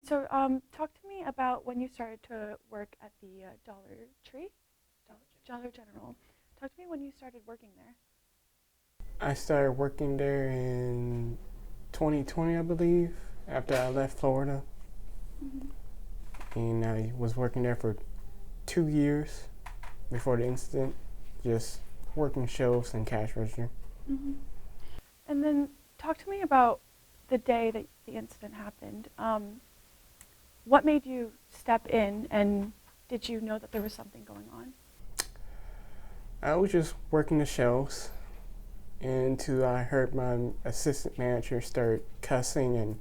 So, talk to me about when you started to work at the Dollar Tree, Dollar General. Talk to me when you started working there. I started working there in 2020, I believe, after I left Florida. Mm-hmm. And I was working there for 2 years before the incident, just working shelves and cash register. Mm-hmm. And then talk to me about the day that the incident happened. What made you step in, and did you know that there was something going on? I was just working the shelves until I heard my assistant manager start cussing and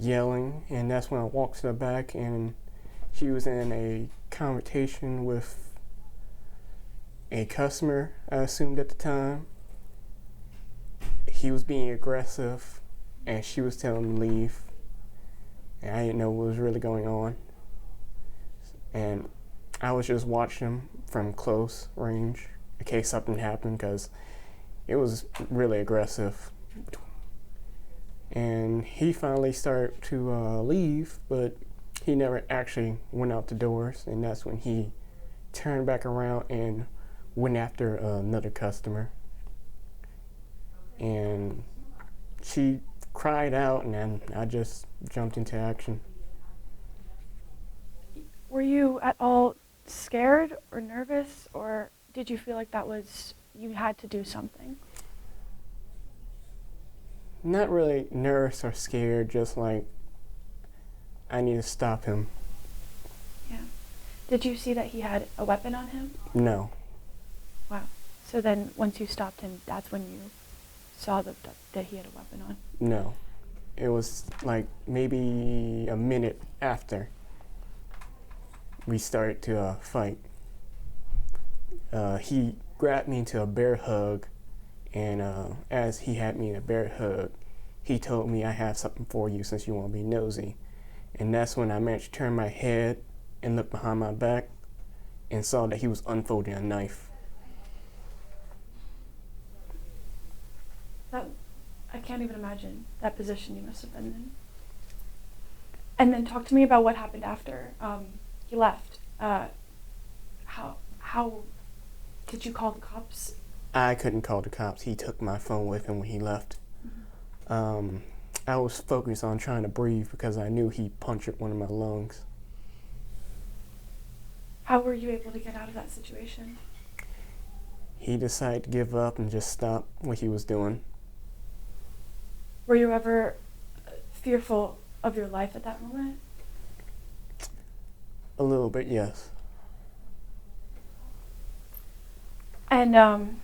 yelling, and that's when I walked to the back and she was in a confrontation with a customer, I assumed at the time. He was being aggressive and she was telling him to leave, and I didn't know what was really going on. And I was just watching him from close range in case something happened, because it was really aggressive. And he finally started to leave, but he never actually went out the doors, and that's when he turned back around and went after another customer. And she cried out, and then I just jumped into action. Were you at all scared or nervous, or did you feel like that was, you had to do something? Not really nervous or scared, just like I need to stop him. Yeah. Did you see that he had a weapon on him? No. Wow. So then once you stopped him, that's when you saw that he had a weapon on? No. It was like maybe a minute after we started to fight. He grabbed me into a bear hug, and as he had me in a bear hug, he told me, "I have something for you since you want to be nosy." And that's when I managed to turn my head and look behind my back and saw that he was unfolding a knife. I can't even imagine that position you must have been in. And then talk to me about what happened after he left. How did you call the cops? I couldn't call the cops. He took my phone with him when he left. Mm-hmm. I was focused on trying to breathe because I knew he punctured one of my lungs. How were you able to get out of that situation? He decided to give up and just stop what he was doing. Were you ever fearful of your life at that moment? A little bit, yes. And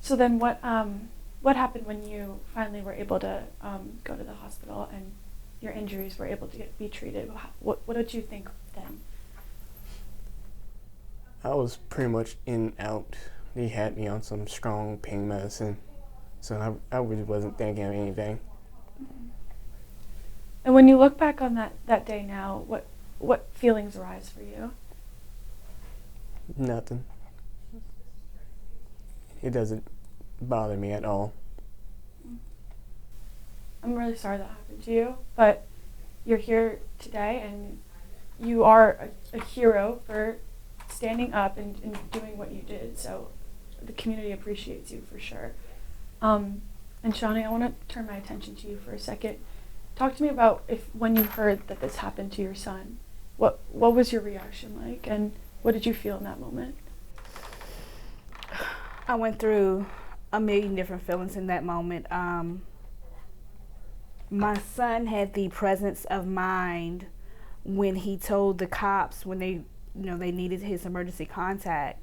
so then what happened when you finally were able to go to the hospital and your injuries were able to be treated? What did you think then? I was pretty much in and out. They had me on some strong pain medicine, so I really wasn't thinking of anything. Mm-hmm. And when you look back on that day now, what feelings arise for you? Nothing. It doesn't bother me at all. I'm really sorry that happened to you, but you're here today and you are a hero for standing up and doing what you did. So the community appreciates you for sure. And Shawnee, I want to turn my attention to you for a second. Talk to me about when you heard that this happened to your son, what was your reaction like, and what did you feel in that moment? I went through a million different feelings in that moment. My son had the presence of mind when he told the cops when they needed his emergency contact.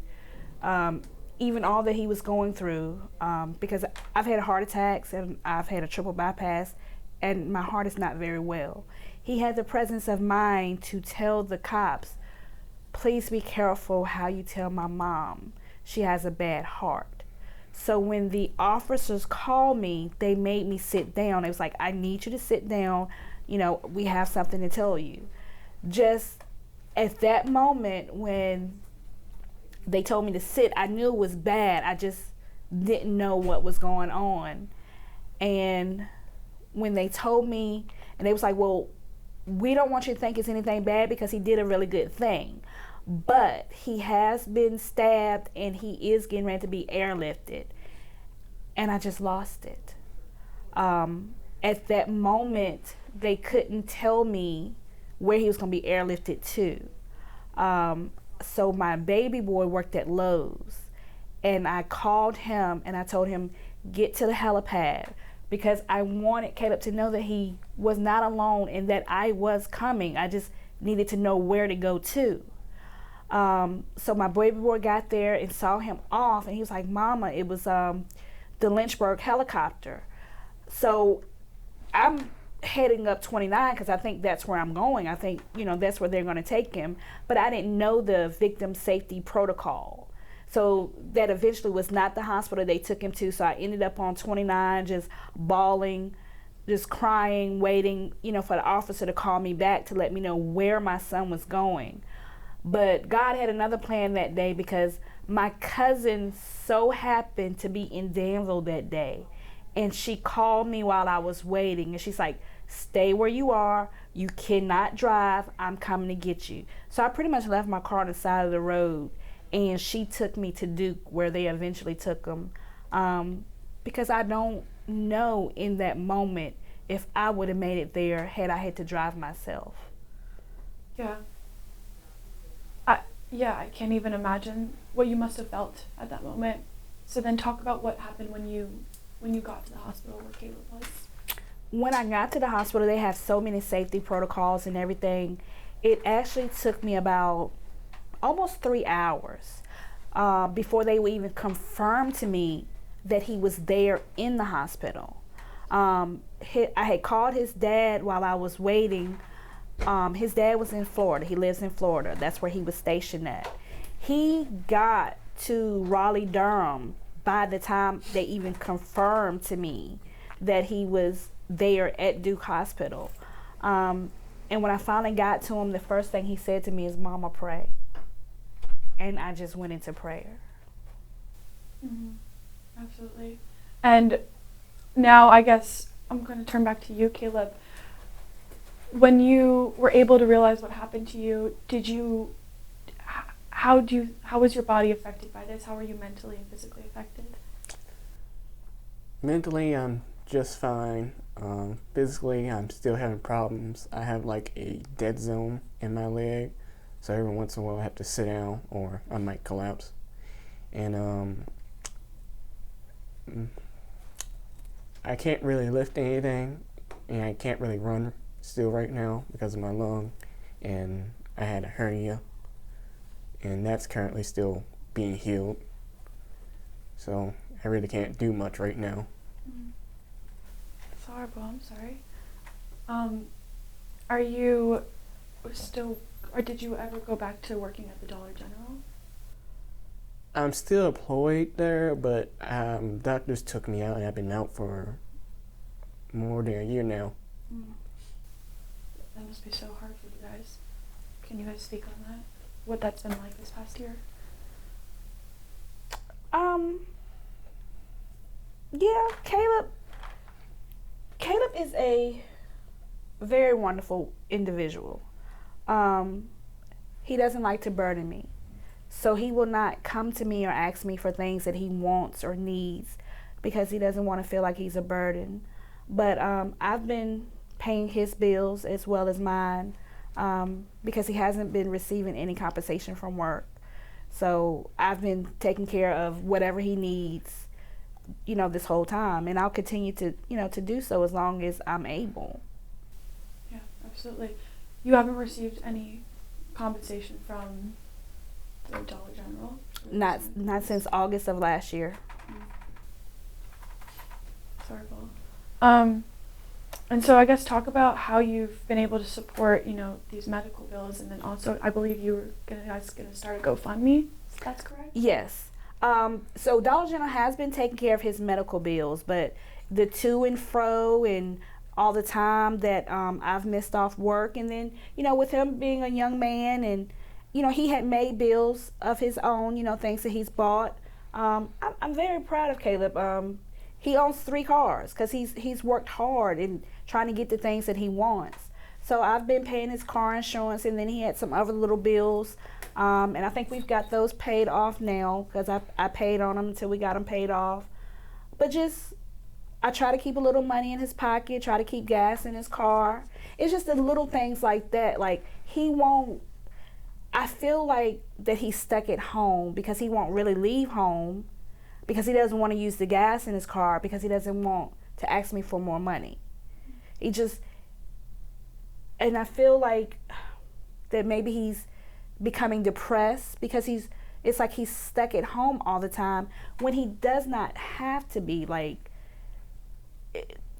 Even all that he was going through, because I've had heart attacks and I've had a triple bypass, and my heart is not very well. He had the presence of mind to tell the cops, "Please be careful how you tell my mom. She has a bad heart." So when the officers called me, they made me sit down. It was like, "I need you to sit down. We have something to tell you." Just at that moment when they told me to sit, I knew it was bad. I just didn't know what was going on. And when they told me, and they was like, "Well, we don't want you to think it's anything bad because he did a really good thing. But he has been stabbed and he is getting ready to be airlifted. And I just lost it. At that moment, they couldn't tell me where he was going to be airlifted to. So my baby boy worked at Lowe's. And I called him and I told him, get to the helipad, because I wanted Caleb to know that he was not alone and that I was coming. I just needed to know where to go to. So my baby boy got there and saw him off, and he was like, Mama, it was the Lynchburg helicopter. So I'm heading up 29 because I think that's where I'm going. I think, that's where they're going to take him. But I didn't know the victim safety protocol. So that eventually was not the hospital they took him to. So I ended up on 29 just bawling, just crying, waiting, for the officer to call me back to let me know where my son was going. But God had another plan that day, because my cousin so happened to be in Danville that day. And she called me while I was waiting. And she's like, stay where you are. You cannot drive. I'm coming to get you. So I pretty much left my car on the side of the road. And she took me to Duke, where they eventually took him. Because I don't know in that moment if I would have made it there had I had to drive myself. Yeah. I can't even imagine what you must have felt at that moment. So then talk about what happened when you got to the hospital where Caleb was. When I got to the hospital, they have so many safety protocols and everything. It actually took me about almost 3 hours before they would even confirm to me that he was there in the hospital. I had called his dad while I was waiting. His dad was in Florida. He lives in Florida. That's where he was stationed at. He got to Raleigh-Durham by the time they even confirmed to me that he was there at Duke Hospital. And when I finally got to him, the first thing he said to me is, Mama, pray. And I just went into prayer. Mm-hmm. Absolutely. And now I guess I'm going to turn back to you, Caleb. When you were able to realize what happened to you, how was your body affected by this? How were you mentally and physically affected? Mentally, I'm just fine. Physically, I'm still having problems. I have like a dead zone in my leg. So every once in a while I have to sit down or I might collapse. And I can't really lift anything, and I can't really run still right now because of my lung. And I had a hernia, and that's currently still being healed. So I really can't do much right now. It's horrible, I'm sorry. Are you still... Or did you ever go back to working at the Dollar General? I'm still employed there, but doctors took me out, and I've been out for more than a year now. That must be so hard for you guys. Can you guys speak on that? What that's been like this past year? Yeah, Caleb is a very wonderful individual. He doesn't like to burden me. So he will not come to me or ask me for things that he wants or needs because he doesn't want to feel like he's a burden. But I've been paying his bills as well as mine because he hasn't been receiving any compensation from work. So I've been taking care of whatever he needs, this whole time. And I'll continue to, to do so as long as I'm able. Yeah, absolutely. You haven't received any compensation from the Dollar General? Not since August of last year. It's horrible. And so I guess talk about how you've been able to support, these medical bills, and then also I believe you were gonna start a GoFundMe. That's correct? Yes. So Dollar General has been taking care of his medical bills, but the to and fro and all the time that I've missed off work, and then with him being a young man, and he had made bills of his own, things that he's bought. I'm very proud of Caleb. He owns 3 cars because he's worked hard in trying to get the things that he wants. So I've been paying his car insurance, and then he had some other little bills. And I think we've got those paid off now because I paid on them until we got them paid off. But I try to keep a little money in his pocket, try to keep gas in his car. It's just the little things like that. Like, I feel like that he's stuck at home because he won't really leave home because he doesn't want to use the gas in his car because he doesn't want to ask me for more money. And I feel like that maybe he's becoming depressed because it's like he's stuck at home all the time when he does not have to be. Like,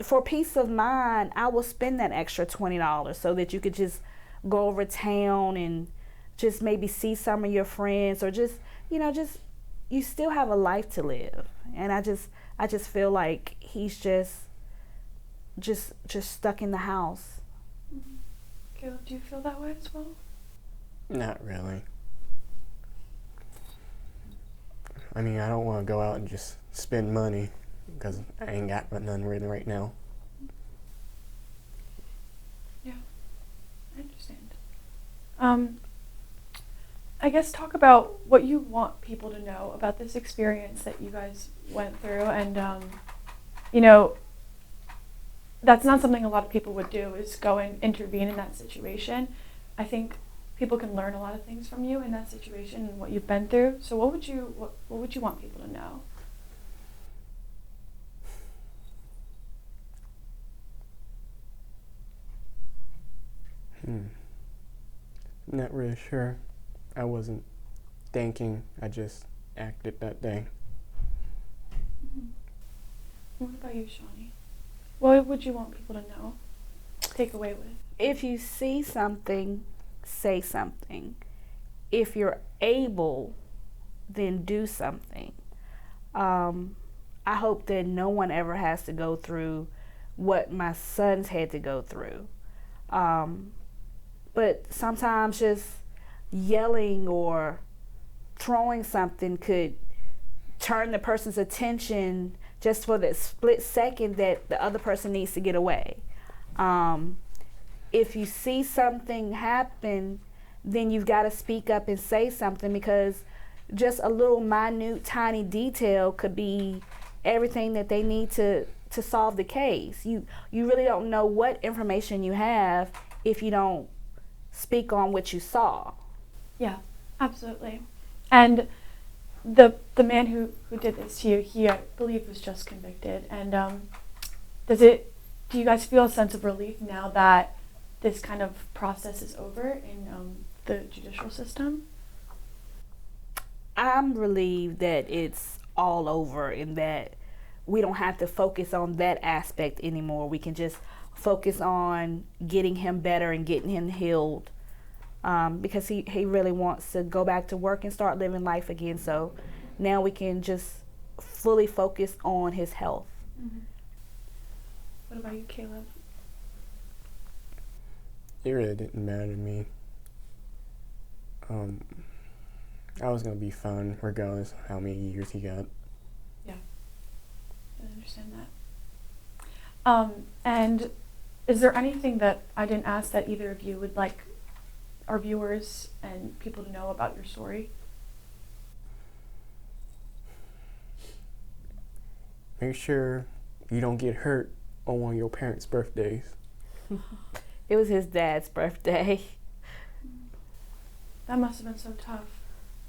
for peace of mind, I will spend that extra $20 so that you could just go over town and just maybe see some of your friends, or just you still have a life to live. And I just feel like he's just stuck in the house. Mm-hmm. Caleb, do you feel that way as well? Not really. I mean, I don't want to go out and just spend money because I ain't got none really right now. Yeah, I understand. I guess talk about what you want people to know about this experience that you guys went through, and that's not something a lot of people would do, is go and intervene in that situation. I think people can learn a lot of things from you in that situation and what you've been through. So what would you want people to know? Not really sure. I wasn't thinking. I just acted that day. Mm-hmm. What about you, Shawnee? What would you want people to know? Take away with? If you see something, say something. If you're able, then do something. I hope that no one ever has to go through what my sons had to go through. But sometimes just yelling or throwing something could turn the person's attention just for that split second that the other person needs to get away. If you see something happen, then you've got to speak up and say something, because just a little minute, tiny detail could be everything that they need to solve the case. You really don't know what information you have if you don't speak on what you saw. Yeah, absolutely. And the man who did this to you, he, I believe, was just convicted. And do you guys feel a sense of relief now that this kind of process is over in the judicial system? I'm relieved that it's all over and that we don't have to focus on that aspect anymore. We can just focus on getting him better and getting him healed, because he really wants to go back to work and start living life again. So now we can just fully focus on his health. Mm-hmm. What about you, Caleb? It really didn't matter to me. I was going to be fine regardless of how many years he got. Yeah, I understand that. And is there anything that I didn't ask that either of you would like our viewers and people to know about your story? Make sure you don't get hurt on one of your parents' birthdays. It was his dad's birthday. That must have been so tough.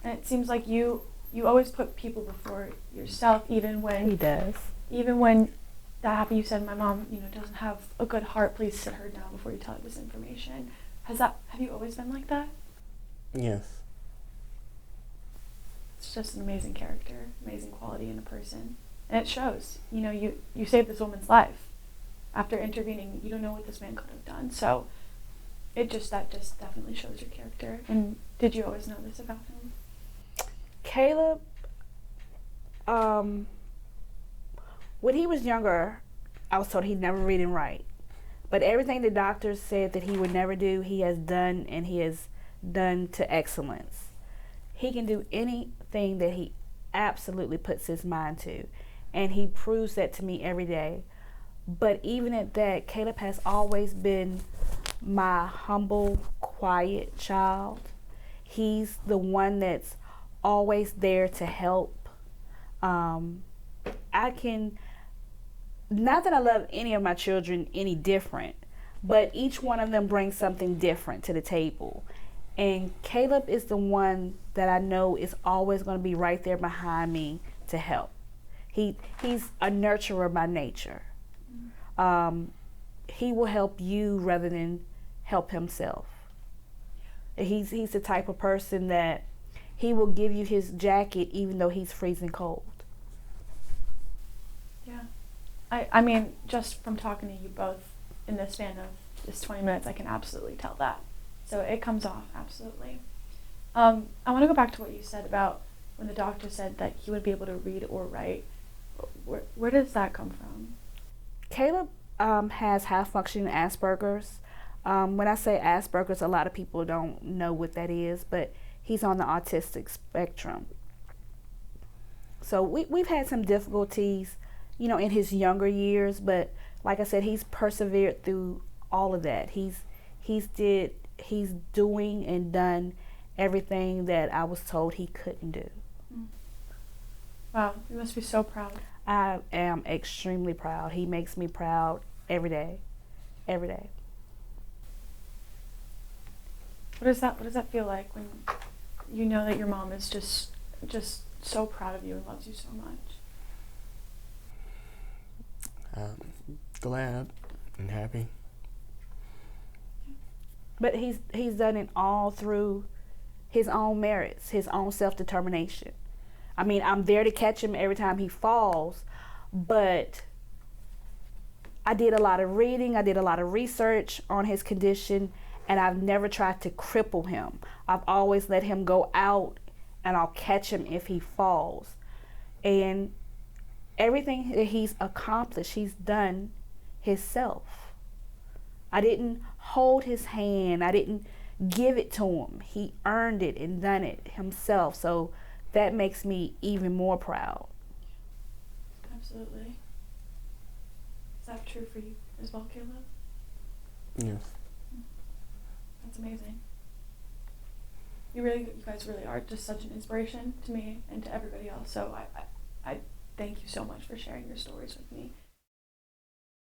And it seems like you always put people before yourself, even when He does. Even when that happened, you said, "My mom, doesn't have a good heart. Please sit her down before you tell her this information." Have you always been like that? Yes. It's just an amazing character, amazing quality in a person, and it shows. You saved this woman's life. After intervening, you don't know what this man could have done. So that just definitely shows your character. And did you always know this about him? Caleb, when he was younger, I was told he'd never read and write. But everything the doctors said that he would never do, he has done, and he has done to excellence. He can do anything that he absolutely puts his mind to, and he proves that to me every day. But even at that, Caleb has always been my humble, quiet child. He's the one that's always there to help. I can, not that I love any of my children any different, but each one of them brings something different to the table. And Caleb is the one that I know is always going to be right there behind me to help. He's a nurturer by nature. He will help you rather than help himself. He's the type of person that he will give you his jacket even though he's freezing cold. Yeah. I mean, just from talking to you both in the span of just 20 minutes, I can absolutely tell that. So it comes off, absolutely. I want to go back to what you said about when the doctor said that he would be able to read or write. Where does that come from? Caleb has high-functioning Asperger's. When I say Asperger's, a lot of people don't know what that is, but he's on the autistic spectrum. So we've had some difficulties, in his younger years, but like I said, he's persevered through all of that. He's doing and done everything that I was told he couldn't do. Wow, you must be so proud. I am extremely proud. He makes me proud every day. Every day. What does that feel like when you know that your mom is just so proud of you and loves you so much? Glad and happy. But he's done it all through his own merits, his own self-determination. I mean, I'm there to catch him every time he falls, but I did a lot of reading, I did a lot of research on his condition, and I've never tried to cripple him. I've always let him go out and I'll catch him if he falls. And everything that he's accomplished, he's done himself. I didn't hold his hand, I didn't give it to him. He earned it and done it himself. So that makes me even more proud. Absolutely. Is that true for you as well, Caleb? Yes. That's amazing. You guys really are just such an inspiration to me and to everybody else. So I thank you so much for sharing your stories with me.